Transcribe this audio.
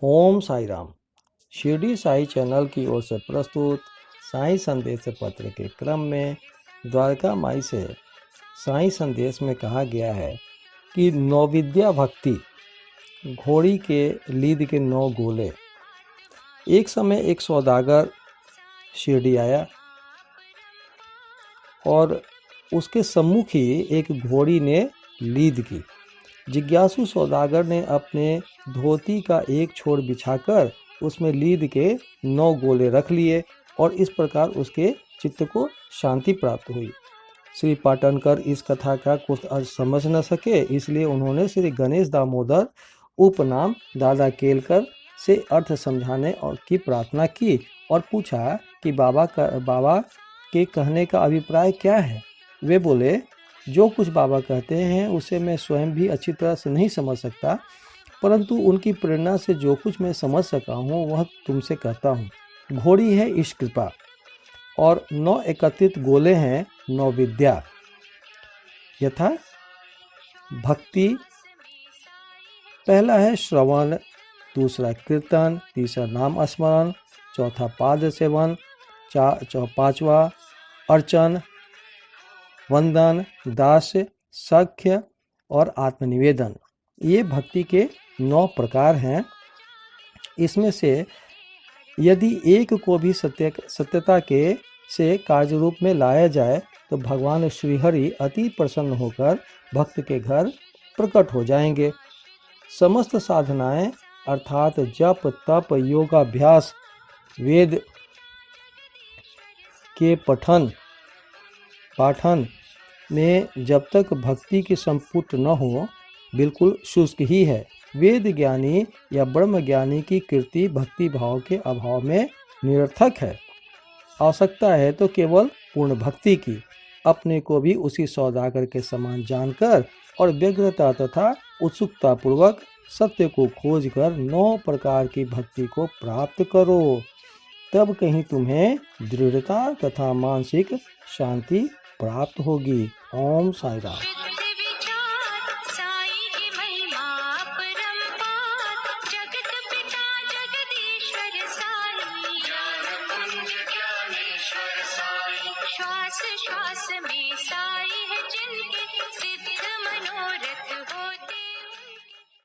ओम Sai Ram. Shirdi Sai channel की ओर से प्रस्तुत साई संदेश पत्र के क्रम में द्वारका माई से साई संदेश में कहा गया है कि नौविद्या भक्ति घोड़ी के लीद के 9 गोले। एक समय एक सौदागर शिरडी आया और उसके सम्मुख ही एक घोड़ी ने लीद की। जिज्ञासु सौदागर ने अपने धोती का एक छोर बिछाकर उसमें लीद के 9 गोले रख लिए और इस प्रकार उसके चित्त को शांति प्राप्त हुई। श्री पाटनकर इस कथा का कुछ अर्थ समझ न सके, इसलिए उन्होंने श्री गणेश दामोदर उपनाम दादा केलकर से अर्थ समझाने और की प्रार्थना की और पूछा कि बाबा के कहने का अभिप्राय क्या है। वे बोले, जो कुछ बाबा कहते हैं उसे मैं स्वयं भी अच्छी तरह से नहीं समझ सकता, परंतु उनकी प्रेरणा से जो कुछ मैं समझ सका हूँ वह तुमसे कहता हूँ। घोड़ी है ईश कृपा और 9 एकत्रित गोले हैं 9 विद्या, यथा भक्ति। पहला है श्रवण, दूसरा कीर्तन, तीसरा नाम स्मरण, चौथा पाद सेवन, पांचवा अर्चन, वंदन, दास, सख्य और आत्मनिवेदन। ये भक्ति के 9 प्रकार हैं। इसमें से यदि एक को भी सत्यता के से कार्य रूप में लाया जाए तो भगवान श्रीहरि अति प्रसन्न होकर भक्त के घर प्रकट हो जाएंगे। समस्त साधनाएं अर्थात जप, तप, योगाभ्यास, वेद के पाठन में जब तक भक्ति की संपुट न हो, बिल्कुल शुष्क ही है। वेद ज्ञानी या ब्रह्म ज्ञानी की कीर्ति भक्ति भाव के अभाव में निरर्थक है। आवश्यकता है तो केवल पूर्ण भक्ति की। अपने को भी उसी सौदागर के समान जानकर और व्यग्रता तथा उत्सुकता पूर्वक सत्य को खोजकर 9 प्रकार की भक्ति को प्राप्त करो, तब कहीं तुम्हें दृढ़ता तथा मानसिक शांति प्राप्त होगी। ओम साई राम। श्वास श्वास में